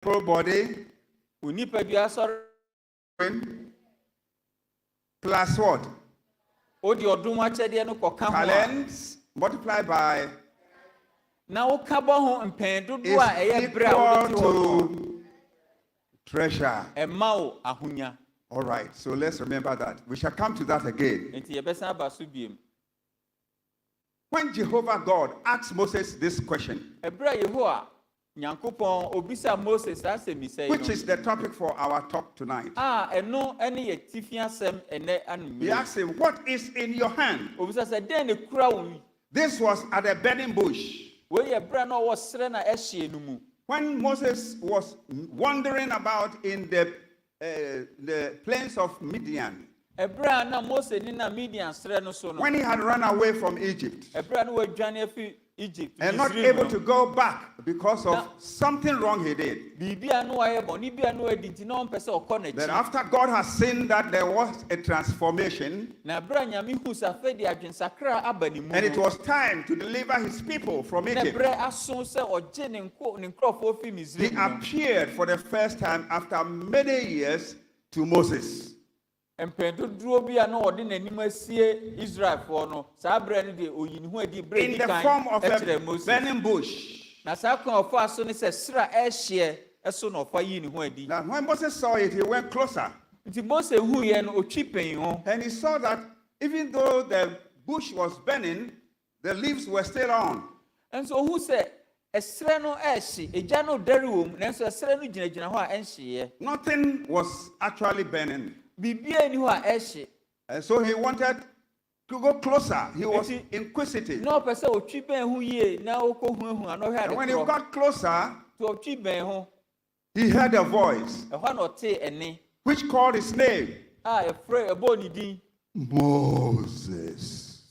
Pro body plus what? Talents multiplied by is equal to treasure. All right, so let's remember that. We shall come to that again. When Jehovah God asked Moses this question, which is the topic for our talk tonight, he asked him, what is in your hand? This was at a burning bush. When Moses was wandering about in the plains of Midian, when he had run away from Egypt and not able to go back because of something wrong he did. That after God has seen that there was a transformation and it was time to deliver his people from Egypt, he appeared for the first time after many years to Moses. In the form of a burning bush. Now, when Moses saw it, he went closer. And he saw that even though the bush was burning, the leaves were still on. And so who said, nothing was actually burning. And so he wanted to go closer. He was inquisitive. And when he got closer, he heard a voice which called his name. Moses.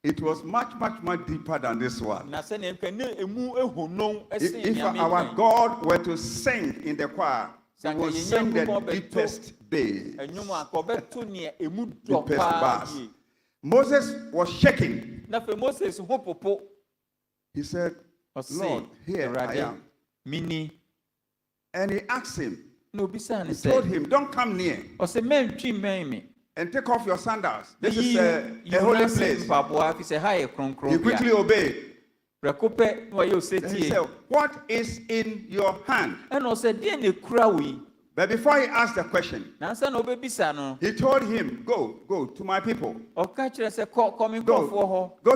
It was much deeper than this one. If our God were to sing in the choir, he will sing the deepest bass. Deepest bass. Moses was shaking. He said, Lord, here I am. And he asked him, he told him, don't come near and take off your sandals. This is a holy place. He quickly obeyed. He said, what is in your hand? But before he asked the question, he told him, go to my people. Go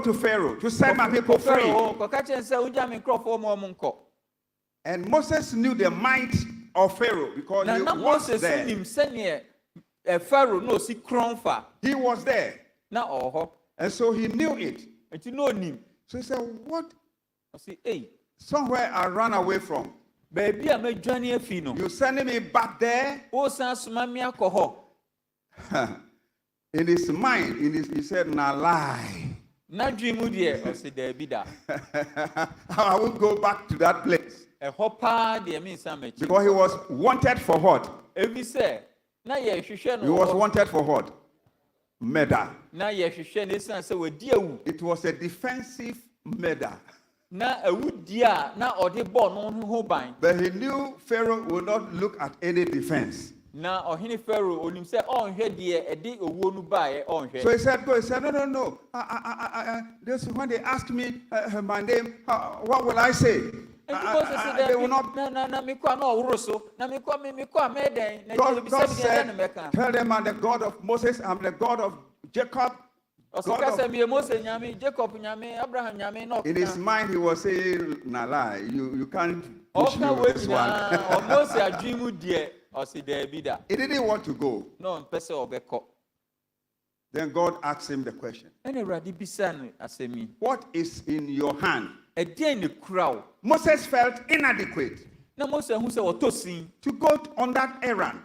to Pharaoh to set my people free. And Moses knew the might of Pharaoh because he was there. He was there. And so he knew it. So he said, what? Somewhere I ran away from. You sending me back there? In his mind, he said, nah, lie. I won't go back to that place. Because he was wanted for what? He was wanted for what? Murder. It was a defensive murder. But he knew Pharaoh would not look at any defense. So he said, go. He said, no. This when they ask me my name, what will I say? They will not. God said, tell them I'm the God of Moses, I'm the God of Jacob. In his mind, he was saying, nah, lie. You can't push me with this one. He didn't want to go. Then God asked him the question. What is in your hand? Moses felt inadequate to go on that errand.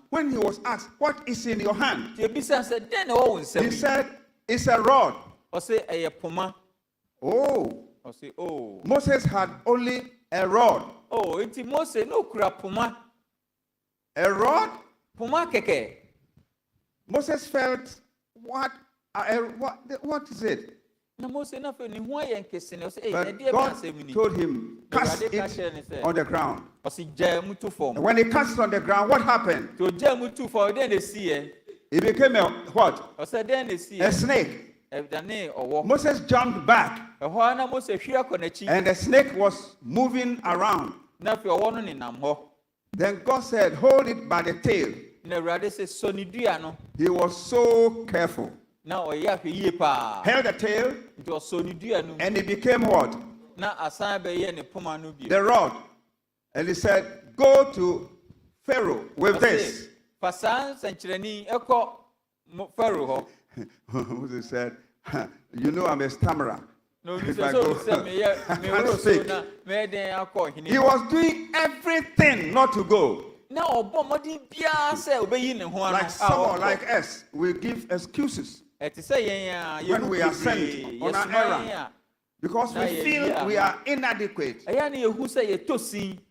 When he was asked, what is in your hand? He said, it's a rod. Oh. Moses had only a rod. A rod? Moses felt, what is it? But God told him, cast it on the ground. And when he cast it on the ground, what happened? It became a what? A snake. Moses jumped back. And the snake was moving around. Then God said, hold it by the tail. He was so careful. Held the tail, and it became what? The rod. And he said, go to Pharaoh with this. Moses said, you know I'm a stammerer. If I go, I can't speak. He was doing everything not to go. Like someone like us, we give excuses when we are sent on an errand because we feel we are inadequate.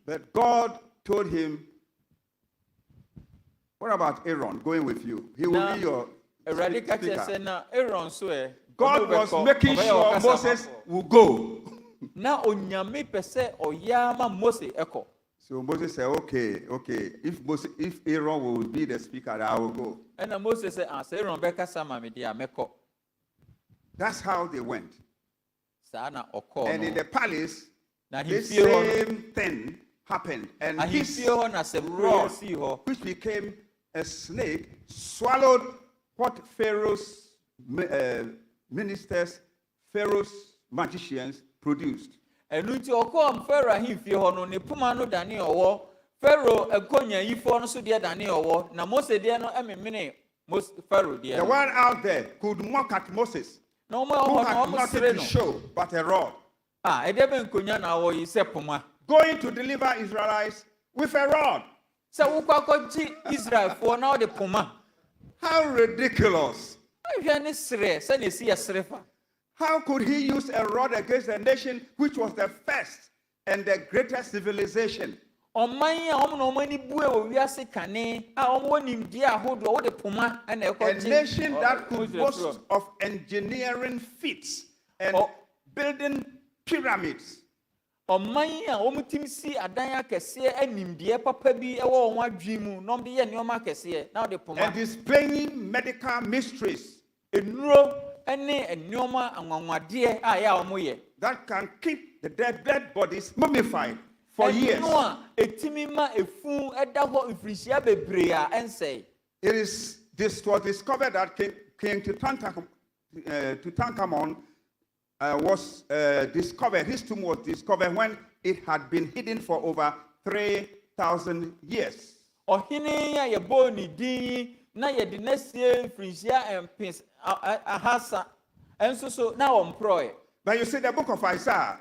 But God told him, what about Aaron going with you? He will be your speaker. God was making sure Moses will go. So Moses said, okay. If Aaron will be the speaker, I will go. And Moses said, that's how they went. And in the palace, the same thing happened. And his rod, which became a snake, swallowed what Pharaoh's ministers, Pharaoh's magicians produced. And the one out there could mock at Moses, who had nothing to show but a rod, going to deliver Israelites with a rod. How ridiculous! How could he use a rod against a nation which was the first and the greatest civilization? A nation that could boast of engineering feats and building pyramids. And displaying medical mysteries that can keep the dead bodies mummified for years. This was discovered that King Tutankhamun was discovered. His tomb was discovered when it had been hidden for over 3,000 years. But you see, the book of Isaiah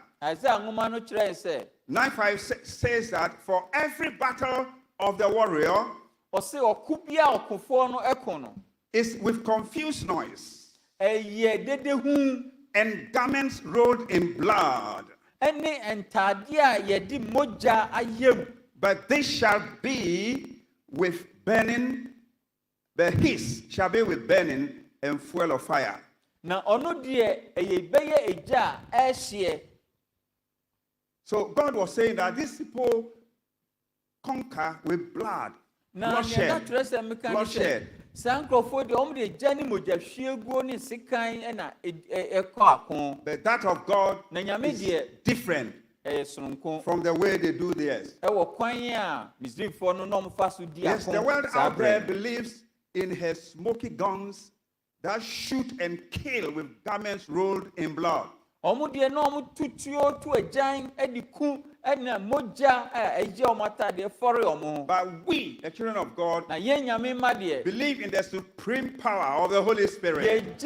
9:5 says that for every battle of the warrior is with confused noise and garments rolled in blood. But this shall be with burning, but his shall be with burning and fuel of fire. So God was saying that these people conquer with blood. Bloodshed. But that of God is different from the way they do theirs. Yes, the world out there believes in her smoky guns that shoot and kill with garments rolled in blood. But we, the children of God, believe in the supreme power of the Holy Spirit.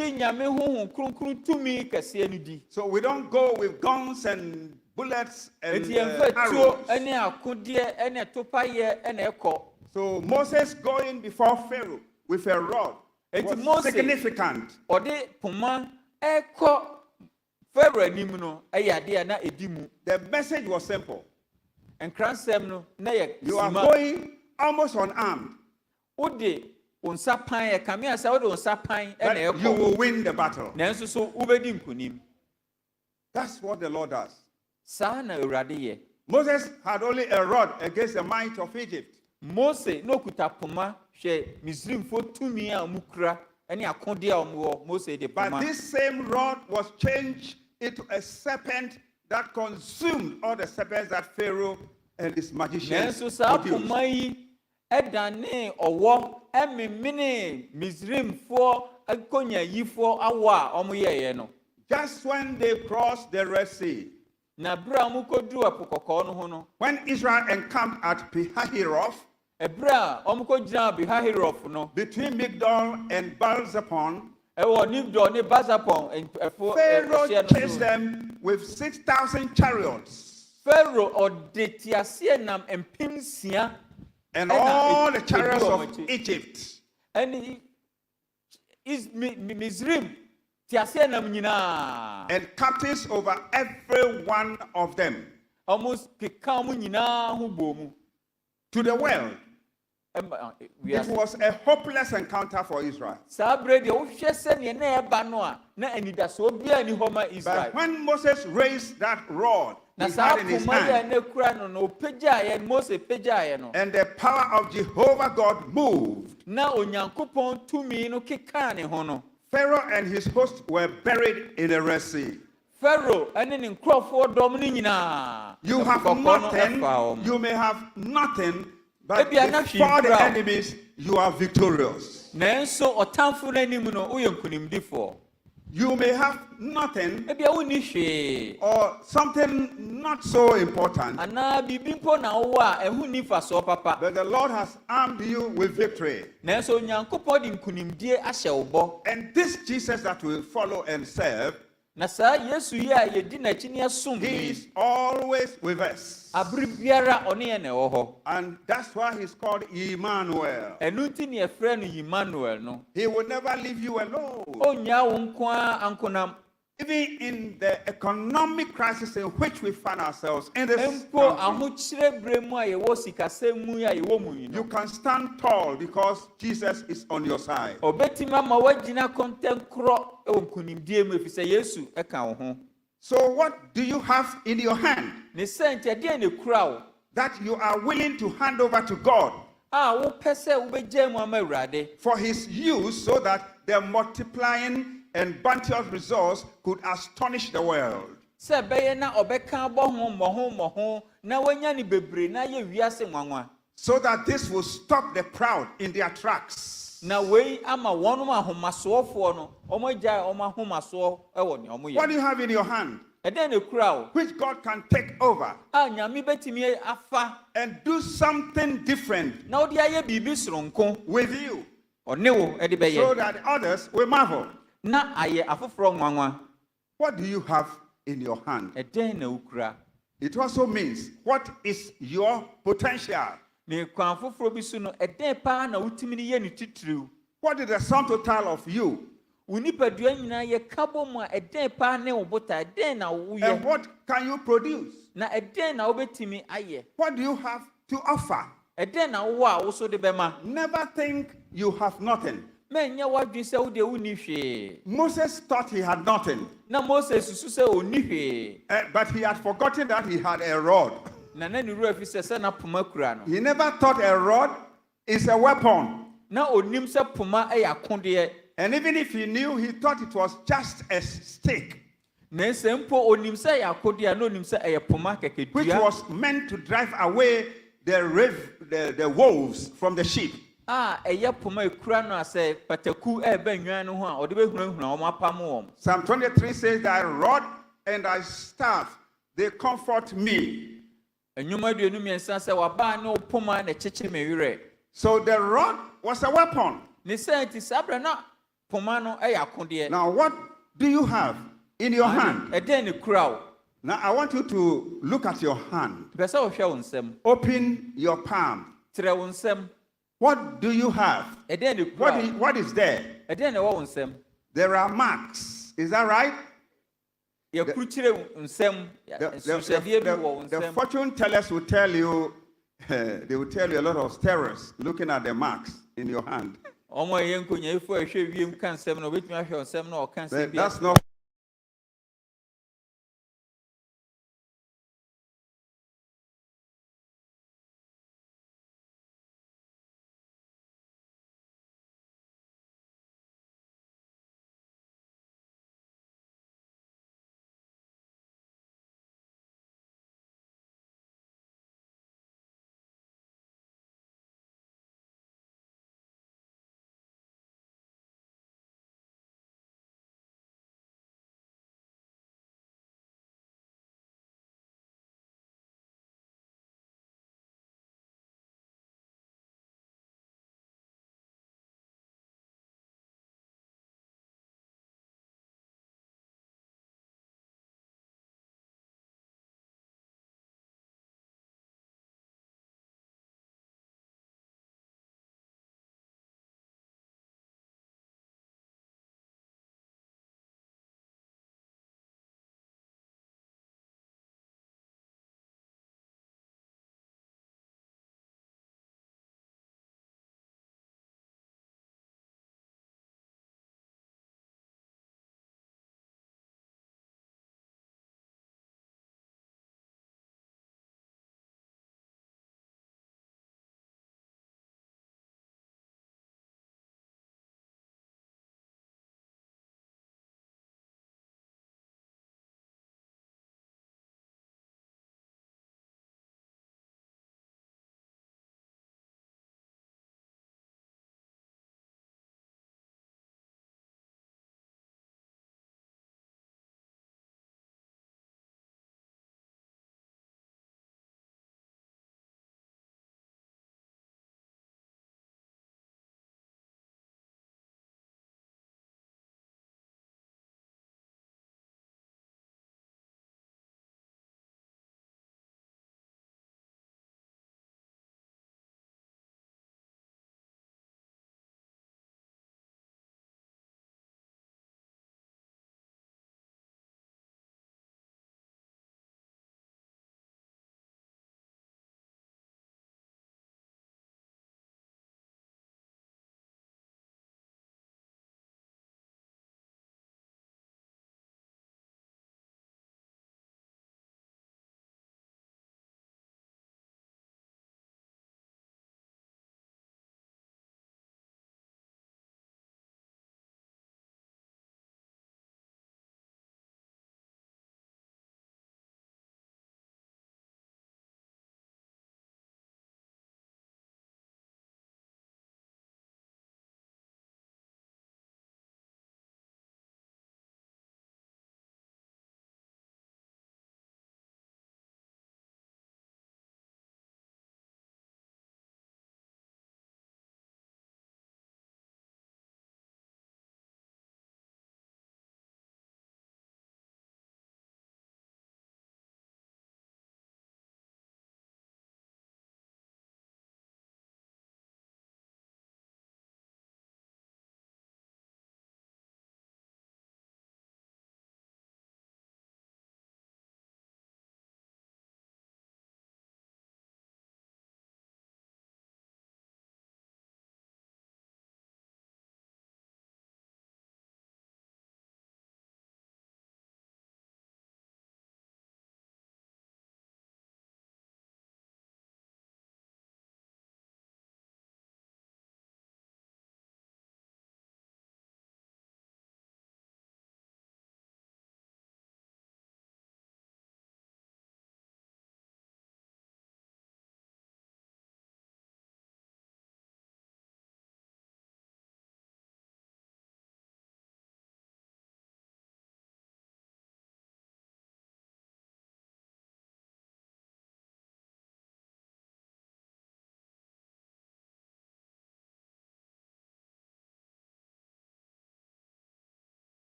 So we don't go with guns and bullets and arrows. So Moses going before Pharaoh with a rod was significant. The message was simple. You are going almost unarmed, but you will win the battle. That's what the Lord does. Sana uradiye. Moses had only a rod against the might of Egypt. Mose no kutapoma she Misrim fo tumi a mukra ene akode a omwo Mose de poma. But this same rod was changed into a serpent that consumed all the serpents that Pharaoh and his magicians produced. Poma yi edane owo ememene Misrim fo akonya yifo awa omoyeye no. Just when they crossed the Red Sea, when Israel encamped at Pihahiroth, between Migdol and Baal-Zephon, Pharaoh chased them with 6,000 chariots. And all the chariots of Egypt. And Mizrim. And captains over every one of them. Almost to the world. It was a hopeless encounter for Israel. But when Moses raised that rod he had in his hand, and the power of Jehovah God moved, Pharaoh and his host were buried in the Red Sea. Pharaoh and in Crawford Dominina. You have nothing, you may have nothing, but before the enemies, you are victorious. You may have nothing or something not so important, but the Lord has armed you with victory. And this Jesus that we follow and serve, he is always with us. And that's why he's called Emmanuel. He will never leave you alone. Even in the economic crisis in which we find ourselves in this country, you can stand tall because Jesus is on your side. So what do you have in your hand that you are willing to hand over to God for his use, so that the multiplying and bounteous results could astonish the world? So that this will stop the proud in their tracks. What do you have in your hand which God can take over and do something different with you, so that others will marvel? What do you have in your hand? It also means, what is your potential? What is the sum total of you? And what can you produce? What do you have to offer? Never think you have nothing. Moses thought he had nothing, but he had forgotten that he had a rod. He never thought a rod is a weapon. And even if he knew, he thought it was just a stick, which was meant to drive away the wolves from the sheep. Psalm 23 says, thy rod and thy staff, they comfort me. So the rod was a weapon. Now what do you have in your hand? Now I want you to look at your hand. Open your palm. What do you have? What is there? There are marks. Is that right? The fortune tellers will tell you, they will tell you a lot of terrors looking at the marks in your hand. That's not